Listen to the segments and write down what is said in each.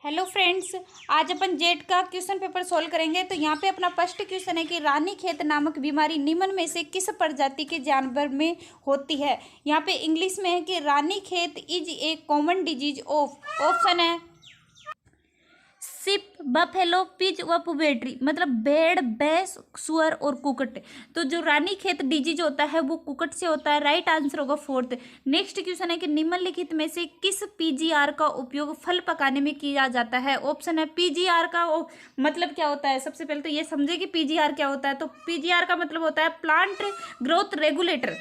Hello friends. आज अपन jet का question paper solve करेंगे। तो यहाँ पे अपना फर्स्ट क्वेश्चन है कि रानीखेत नामक बीमारी निम्न में से किस प्रजाति के जानवर में होती है। यहाँ पे इंग्लिश में है कि Ranikhet is a common disease of, option है सिप, बफेलो, पिज व पुबेट्री, मतलब भेड़, भैंस, सुअर और कुकट। तो जो रानीखेत डिजीज होता है वो कुकट से होता है। राइट आंसर होगा फोर्थ। नेक्स्ट क्वेश्चन है कि निम्नलिखित में से किस पीजीआर का उपयोग फल पकाने में किया जाता है। ऑप्शन है पीजीआर का मतलब क्या होता है। सबसे पहले तो ये समझे कि पीजीआर क्या होता है। तो पीजीआर का मतलब होता है प्लांट ग्रोथ रेगुलेटर।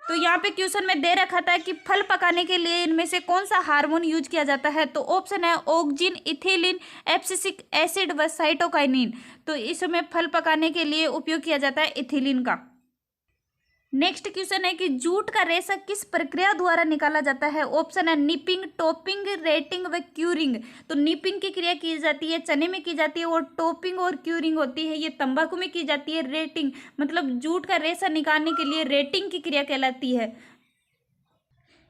तो यहाँ पे क्वेश्चन में दे रखा था कि फल पकाने के लिए इनमें से कौन सा हार्मोन यूज किया जाता है। तो ऑप्शन है ऑक्जिन, इथिलीन, एब्सिसिक एसिड व साइटोकाइनिन। तो इसमें फल पकाने के लिए उपयोग किया जाता है इथिलीन का। नेक्स्ट क्वेश्चन है कि जूट का रेशा किस प्रक्रिया द्वारा निकाला जाता है। ऑप्शन है निपिंग, टोपिंग, रेटिंग व क्यूरिंग। तो निपिंग की क्रिया की जाती है चने में की जाती है, और टोपिंग और क्यूरिंग होती है ये तंबाकू में की जाती है। रेटिंग मतलब जूट का रेशा निकालने के लिए रेटिंग की क्रिया कहलाती है।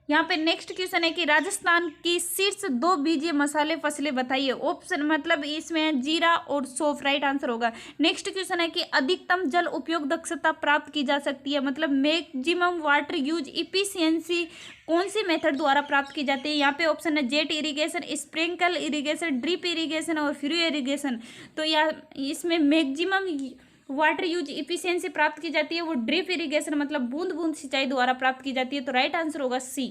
यहाँ पे नेक्स्ट क्वेश्चन है कि राजस्थान की शीर्ष 2 बीजीय मसाले फसलें बताइए। ऑप्शन मतलब इसमें जीरा और सौंफ। राइट आंसर होगा। नेक्स्ट क्वेश्चन है कि अधिकतम जल उपयोग दक्षता प्राप्त की जा सकती है, मतलब मैक्सिमम वाटर यूज इफिशियंसी कौन सी मेथड द्वारा प्राप्त की जाती है। यहाँ पे ऑप्शन है jet irrigation, sprinkle irrigation, drip irrigation और फ्री इरिगेशन। तो या इसमें मैक्सिमम वाटर यूज इफिशियंसी प्राप्त की जाती है वो ड्रिप इरिगेशन मतलब बूंद बूंद सिंचाई द्वारा प्राप्त की जाती है। तो राइट आंसर होगा सी।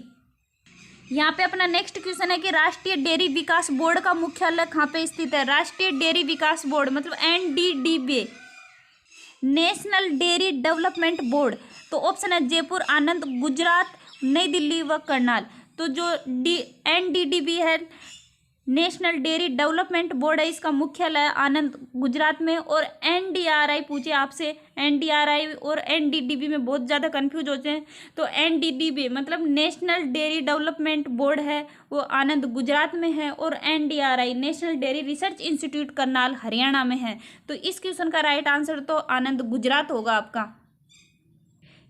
यहाँ पे अपना नेक्स्ट क्वेश्चन है कि राष्ट्रीय डेयरी विकास बोर्ड का मुख्यालय कहाँ पे स्थित है। राष्ट्रीय डेयरी विकास बोर्ड मतलब NDDB, national dairy development board. तो ऑप्शन है जयपुर, आनंद, गुजरात, नई दिल्ली व करनाल। तो जो NDDB है, नेशनल डेयरी डेवलपमेंट बोर्ड है, इसका मुख्यालय आनंद गुजरात में। और NDRI पूछे आपसे, NDRI और NDDB में बहुत ज़्यादा कंफ्यूज होते हैं। तो NDDB मतलब नेशनल डेयरी डेवलपमेंट बोर्ड है वो आनंद गुजरात में है, और NDRI national dairy research institute Karnal Haryana में है। तो इस क्वेश्चन का राइट आंसर तो आनंद गुजरात होगा आपका।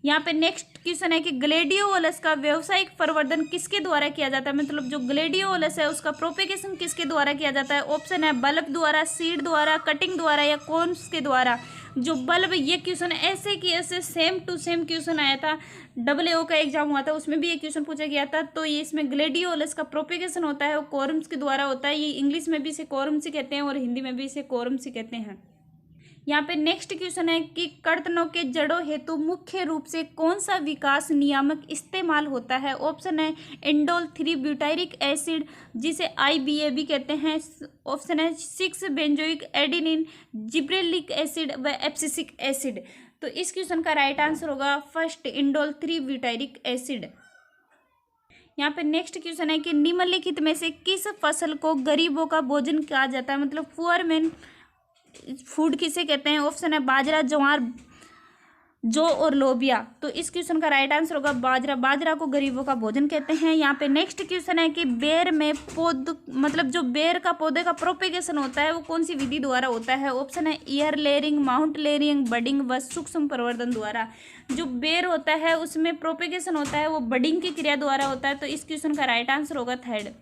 यहाँ पे नेक्स्ट क्वेश्चन है कि ग्लेडियोलस का व्यावसायिक प्रवर्धन किसके द्वारा किया जाता है, मतलब जो ग्लेडियोलस है उसका प्रोपेगेशन किसके द्वारा किया जाता है। ऑप्शन है बल्ब द्वारा, सीड द्वारा, कटिंग द्वारा या कोन्स के द्वारा। जो बल्ब, ये क्वेश्चन ऐसे कि ऐसे सेम टू सेम क्वेश्चन आया था, AA का एग्जाम हुआ था उसमें भी ये क्वेश्चन पूछा गया था। तो ये इसमें ग्लेडियोलस का प्रोपेगेशन होता है वो कोरम्स के द्वारा होता है। ये इंग्लिश में भी इसे कोरम्स ही कहते हैं और हिंदी में भी इसे कोरम्स ही कहते हैं। यहाँ पे नेक्स्ट क्वेश्चन है कि कर्तनों के जड़ों हेतु मुख्य रूप से कौन सा विकास नियामक इस्तेमाल होता है। ऑप्शन है इंडोल 3 ब्यूटाइरिक एसिड जिसे IBA भी कहते हैं। ऑप्शन है 6 बेंजोइक एडिनिन, जिब्रेलिक एसिड व एब्सिसिक एसिड। तो इस क्वेश्चन का राइट आंसर होगा फर्स्ट इंडोल 3 ब्यूटाइरिक एसिड। यहाँ पे नेक्स्ट क्वेश्चन है कि निम्नलिखित में से किस फसल को गरीबों का भोजन कहा जाता है, मतलब पुअर मैन फूड किसे कहते हैं। ऑप्शन है बाजरा, ज्वार, जौ और लोबिया। तो इस क्वेश्चन का राइट आंसर होगा बाजरा। बाजरा को गरीबों का भोजन कहते हैं। यहाँ पे नेक्स्ट क्वेश्चन है कि बेर में मतलब जो बेर का पौधे का प्रोपेगेशन होता है वो कौन सी विधि द्वारा होता है। ऑप्शन है year layering, mount layering, budding व सूक्ष्म प्रवर्धन द्वारा। जो बेर होता है उसमें प्रोपेगेशन होता है वो बडिंग की क्रिया द्वारा होता है। तो इस क्वेश्चन का राइट आंसर होगा थर्ड।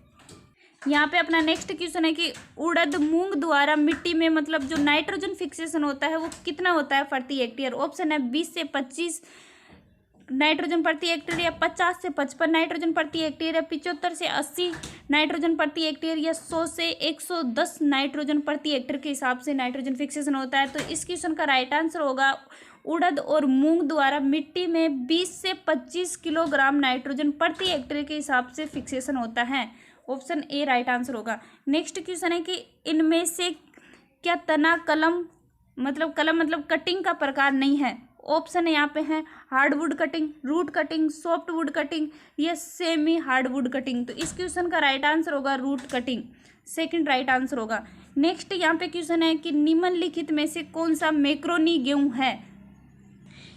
यहाँ पे अपना नेक्स्ट क्वेश्चन है कि उड़द मूंग द्वारा मिट्टी में मतलब जो नाइट्रोजन फिक्सेशन होता है वो कितना होता है प्रति हेक्टेयर। ऑप्शन है 20 से 25 नाइट्रोजन प्रति हेक्टेयर, या 50 से 55 नाइट्रोजन प्रति हेक्टेयर, या 75 से 80 नाइट्रोजन प्रति हेक्टेयर, या 100 से 110 नाइट्रोजन प्रति हेक्टेयर के हिसाब से नाइट्रोजन फिक्सेशन होता है। तो इस क्वेश्चन का राइट आंसर होगा उड़द और मूंग द्वारा मिट्टी में 20 से 25 किलोग्राम नाइट्रोजन प्रति हेक्टेयर के हिसाब से फिक्सेशन होता है। ऑप्शन ए राइट आंसर होगा। नेक्स्ट क्वेश्चन है कि इनमें से क्या तना कलम मतलब कटिंग का प्रकार नहीं है। ऑप्शन यहाँ पे है hardwood cutting, root cutting, softwood cutting या सेमी हार्डवुड कटिंग। तो इस क्वेश्चन का राइट आंसर होगा root cutting, second right answer होगा। नेक्स्ट यहाँ पे क्वेश्चन है कि निम्नलिखित में से कौन सा मैक्रोनी गेहूं है।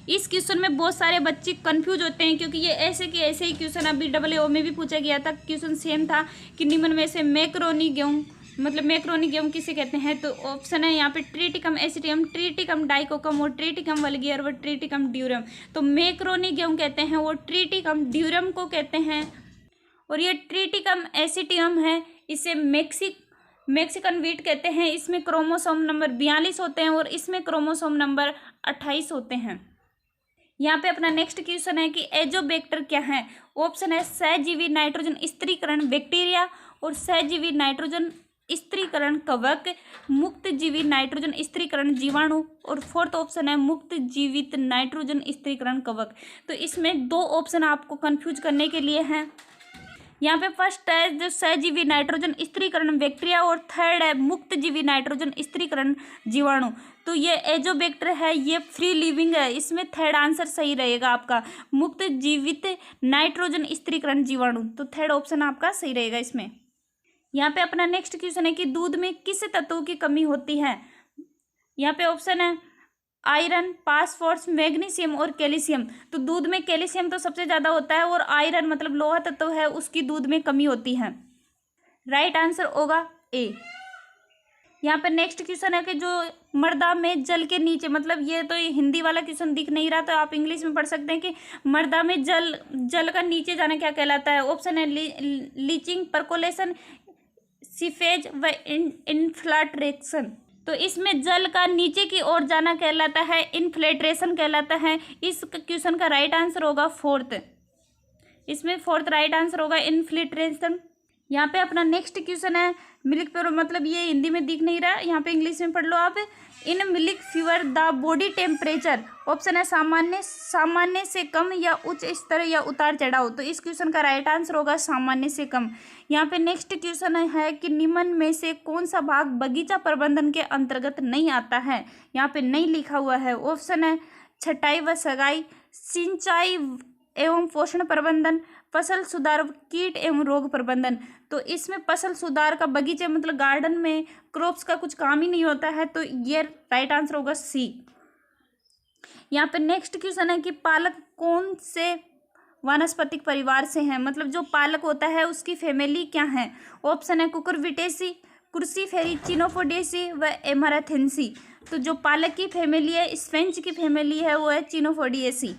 इस क्वेश्चन में बहुत सारे बच्चे कंफ्यूज होते हैं क्योंकि ये ऐसे ही क्वेश्चन अभी AA में भी पूछा गया था। क्वेश्चन सेम था कि निम्न में से मैक्रोनी गेहूं मतलब मैक्रोनी गेहूं किसे कहते हैं। तो ऑप्शन है यहाँ पे ट्रिटिकम एसिटियम, ट्रिटिकम डाइकोकम और ट्रिटिकम वल्गियर व ट्रिटिकम ड्यूरम। तो मैक्रोनी गेहूं कहते हैं वो ट्रिटिकम ड्यूरम को कहते हैं, और ये ट्रिटिकम एसिटियम है इसे मैक्सिकन वीट कहते हैं। इसमें क्रोमोसोम नंबर 42 होते हैं और इसमें क्रोमोसोम नंबर 28 होते हैं। यहाँ पे अपना नेक्स्ट क्वेश्चन है कि एजोबैक्टर क्या है। ऑप्शन है सहजीवी नाइट्रोजन स्थिरीकरण बैक्टीरिया और सहजीवी नाइट्रोजन स्थिरीकरण कवक, मुक्त जीवी नाइट्रोजन स्थिरीकरण जीवाणु और फोर्थ ऑप्शन है मुक्त जीवित नाइट्रोजन स्थिरीकरण कवक। तो इसमें दो ऑप्शन आपको कंफ्यूज करने के लिए हैं। यहाँ पे फर्स्ट है जो सहजीवी नाइट्रोजन स्थिरीकरण बैक्टीरिया और थर्ड है मुक्त जीवी नाइट्रोजन स्थिरीकरण जीवाणु। तो ये एजोबैक्टर है, ये फ्री लिविंग है। इसमें थर्ड आंसर सही रहेगा आपका, मुक्त जीवित नाइट्रोजन स्थिरीकरण जीवाणु। तो थर्ड ऑप्शन आपका सही रहेगा इसमें। यहाँ पे अपना नेक्स्ट क्वेश्चन है कि दूध में किस तत्वों की कमी होती है। यहाँ पे ऑप्शन है आयरन, फास्फोरस, मैग्नीशियम और कैल्शियम। तो दूध में कैल्शियम तो सबसे ज़्यादा होता है और आयरन मतलब लोहा तत्व है, उसकी दूध में कमी होती है। राइट आंसर होगा ए। यहाँ पे नेक्स्ट क्वेश्चन है कि जो मर्दा में जल के नीचे, मतलब ये तो हिंदी वाला क्वेश्चन दिख नहीं रहा तो आप इंग्लिश में पढ़ सकते हैं कि मर्दा में जल का नीचे जाना क्या कहलाता है। ऑप्शन है लीचिंग, परकोलेशन, सीफेज व इन्फ्लाट्रेशन। तो इसमें जल का नीचे की ओर जाना कहलाता है इन्फ्लेट्रेशन कहलाता है। इस क्वेश्चन का राइट आंसर होगा फोर्थ। इसमें फोर्थ राइट आंसर होगा इन्फ्लेट्रेशन। यहाँ पे अपना नेक्स्ट क्वेश्चन है मिल्क प्योर, मतलब ये हिंदी में दिख नहीं रहा, यहाँ पे इंग्लिश में पढ़ लो आप। In milk fever the body temperature. Option है सामान्य से कम या उच्च स्तर या उतार चढ़ाव। तो इस क्वेश्चन का राइट आंसर होगा सामान्य से कम। यहाँ पे नेक्स्ट क्वेश्चन है कि निम्न में से कौन सा भाग बगीचा प्रबंधन के अंतर्गत नहीं आता है। यहाँ पे नहीं लिखा हुआ है। ऑप्शन है छटाई व सगाई, सिंचाई एवं पोषण प्रबंधन, फसल सुधार, कीट एवं रोग प्रबंधन। तो इसमें फसल सुधार का बगीचे मतलब गार्डन में क्रॉप्स का कुछ काम ही नहीं होता है, तो ये राइट आंसर होगा सी। यहाँ पे नेक्स्ट क्वेश्चन है कि पालक कौन से वानस्पतिक परिवार से हैं, मतलब जो पालक होता है उसकी फैमिली क्या है। ऑप्शन है कुकुरबिटेसी, क्रूसीफेरी, चिनोफोडिएसी व एमाराथेंसी। तो जो पालक की फैमिली है, स्पेंच की फैमिली है, वो है चिनोफोडिएसी।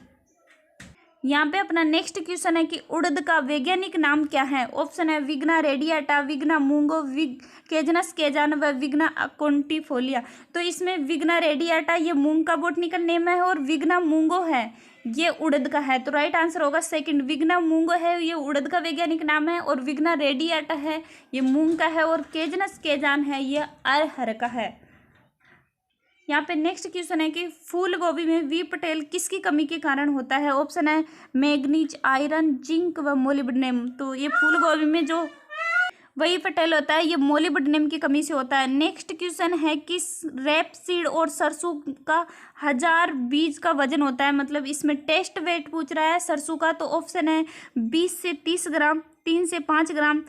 यहाँ पे अपना नेक्स्ट क्वेश्चन है कि उड़द का वैज्ञानिक नाम क्या है। ऑप्शन है विग्ना रेडियाटा, विग्ना मूंगो, केजनस केजान व विग्ना अकोंटिफोलिया। तो इसमें विग्ना रेडियाटा ये मूंग का बोटनिकल नेम है और विग्ना मूंगो है ये उड़द का है। तो राइट आंसर होगा सेकंड, विग्ना मूंगो है ये उड़द का वैज्ञानिक नाम है और विग्ना रेडियाटा है ये मूंग का है और केजनस केजान है ये अरहर का है। यहाँ पे नेक्स्ट क्वेश्चन है कि फूल गोभी में वी पटेल किसकी कमी के कारण होता है। ऑप्शन है मैग्नीज, आयरन, जिंक व मोलिब्डेनम। तो ये फूल गोभी में जो वही पटेल होता है ये मोलिब्डेनम की कमी से होता है। नेक्स्ट क्वेश्चन है कि रेपसीड और सरसों का 1000 बीज का वजन होता है, मतलब इसमें टेस्ट वेट पूछ रहा है सरसों का। तो ऑप्शन है 20 से 30 ग्राम, 3 से 5 ग्राम,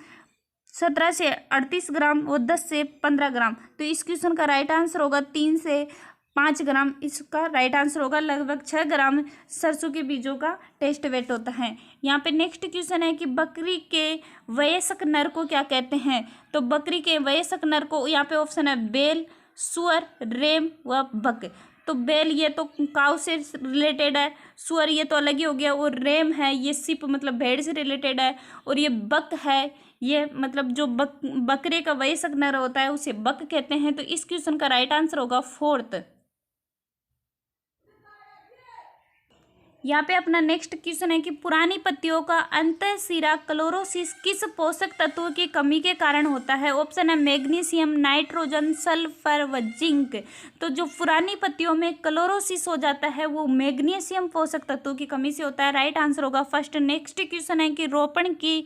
17 से 38 ग्राम और 10 से 15 ग्राम। तो इस क्वेश्चन का राइट आंसर होगा 3 से 5 ग्राम। इसका राइट आंसर होगा लगभग 6 ग्राम सरसों के बीजों का टेस्ट वेट होता है। यहाँ पे नेक्स्ट क्वेश्चन है कि बकरी के वयस्क नर को क्या कहते हैं। तो बकरी के वयस्क नर को यहाँ पे ऑप्शन है बैल, सुअर, रेम व बक। तो बैल ये तो काऊ से रिलेटेड है, सुअर ये तो अलग ही हो गया और रेम है ये सिप मतलब भेड़ से रिलेटेड है और ये बक है ये मतलब जो बकरे का वयस्क नर होता है उसे बक कहते हैं। तो इस क्वेश्चन का राइट आंसर होगा फोर्थ। यहाँ पे अपना नेक्स्ट क्वेश्चन है कि पुरानी पत्तियों का अंतःशिरा क्लोरोसिस किस पोषक तत्व की कमी के कारण होता है। ऑप्शन है मैग्नीशियम, नाइट्रोजन, सल्फर व जिंक। तो जो पुरानी पत्तियों में क्लोरोसिस हो जाता है वो मैग्नीशियम पोषक तत्वों की कमी से होता है। राइट आंसर होगा फर्स्ट। नेक्स्ट क्वेश्चन है कि रोपण की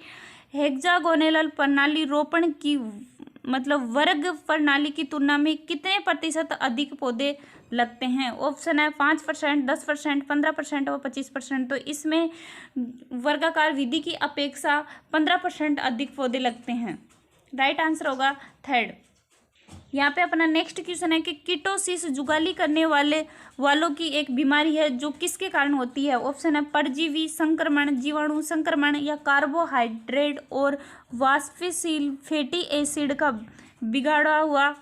हेक्सागोनल प्रणाली रोपण की मतलब वर्ग प्रणाली की तुलना में कितने प्रतिशत अधिक पौधे लगते हैं। ऑप्शन है 5%, 10%, 15% और 25%। तो इसमें वर्गाकार विधि की अपेक्षा 15% अधिक पौधे लगते हैं। राइट आंसर होगा थर्ड। यहाँ पे अपना नेक्स्ट क्वेश्चन है कि कीटोसिस जुगाली करने वालों की एक बीमारी है जो किसके कारण होती है। ऑप्शन है परजीवी संक्रमण, जीवाणु संक्रमण या कार्बोहाइड्रेट और वाष्पशील फैटी एसिड का बिगाड़ा हुआ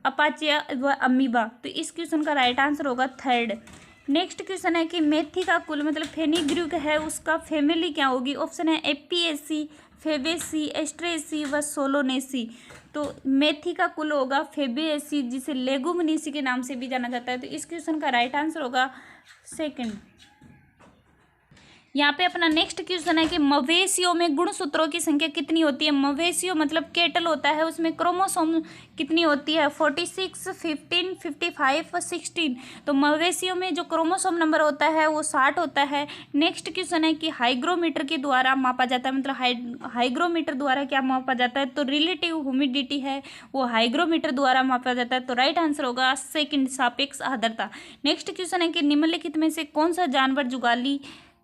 अपाचे व अमीबा। तो इस क्वेश्चन का राइट आंसर होगा थर्ड। नेक्स्ट क्वेश्चन है कि मेथी का कुल मतलब फेनिग्रीक है उसका फैमिली क्या होगी। ऑप्शन है एपिएसी, फेबेसी, एस्ट्रेसी व सोलोनेसी। तो मेथी का कुल होगा फेबेसी, जिसे लेगुमिनेसी के नाम से भी जाना जाता है। तो इस क्वेश्चन का राइट आंसर होगा सेकंड। यहाँ पे अपना नेक्स्ट क्वेश्चन है कि मवेशियों में गुणसूत्रों की संख्या कितनी होती है। मवेशियों मतलब केटल होता है, उसमें क्रोमोसोम कितनी होती है 46, 15, 55 और 16। तो मवेशियों में जो क्रोमोसोम नंबर होता है वो 60 होता है। नेक्स्ट क्वेश्चन है कि हाइग्रोमीटर के द्वारा मापा जाता है, मतलब हाइग्रोमीटर द्वारा क्या मापा जाता है। तो रिलेटिव ह्यूमिडिटी है वो हाइग्रोमीटर द्वारा मापा जाता है। तो राइट आंसर होगा सेकंड, सापेक्ष आर्द्रता। नेक्स्ट क्वेश्चन है कि निम्नलिखित में से कौन सा जानवर जुगाली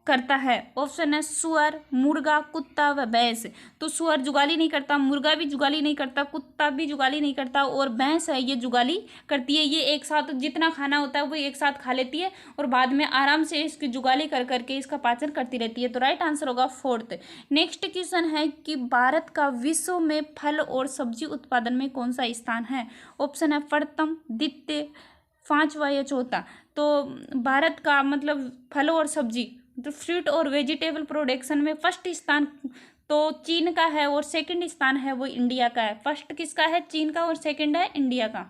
करता है। ऑप्शन है सुअर, मुर्गा, कुत्ता व भैंस। तो सुअर जुगाली नहीं करता, मुर्गा भी जुगाली नहीं करता, कुत्ता भी जुगाली नहीं करता, और भैंस है ये जुगाली करती है। ये एक साथ जितना खाना होता है वो एक साथ खा लेती है और बाद में आराम से इसकी जुगाली कर करके इसका पाचन करती रहती है। तो राइट आंसर होगा फोर्थ। नेक्स्ट क्वेश्चन है कि भारत का विश्व में फल और सब्जी उत्पादन में कौन सा स्थान है। ऑप्शन है प्रथम, द्वितीय, पांचवा या चौथा। तो भारत का मतलब फल और सब्जी, तो फ्रूट और वेजिटेबल प्रोडक्शन में फर्स्ट स्थान तो चीन का है और सेकंड स्थान है वो इंडिया का है। फर्स्ट किसका है, चीन का, और सेकंड है इंडिया का।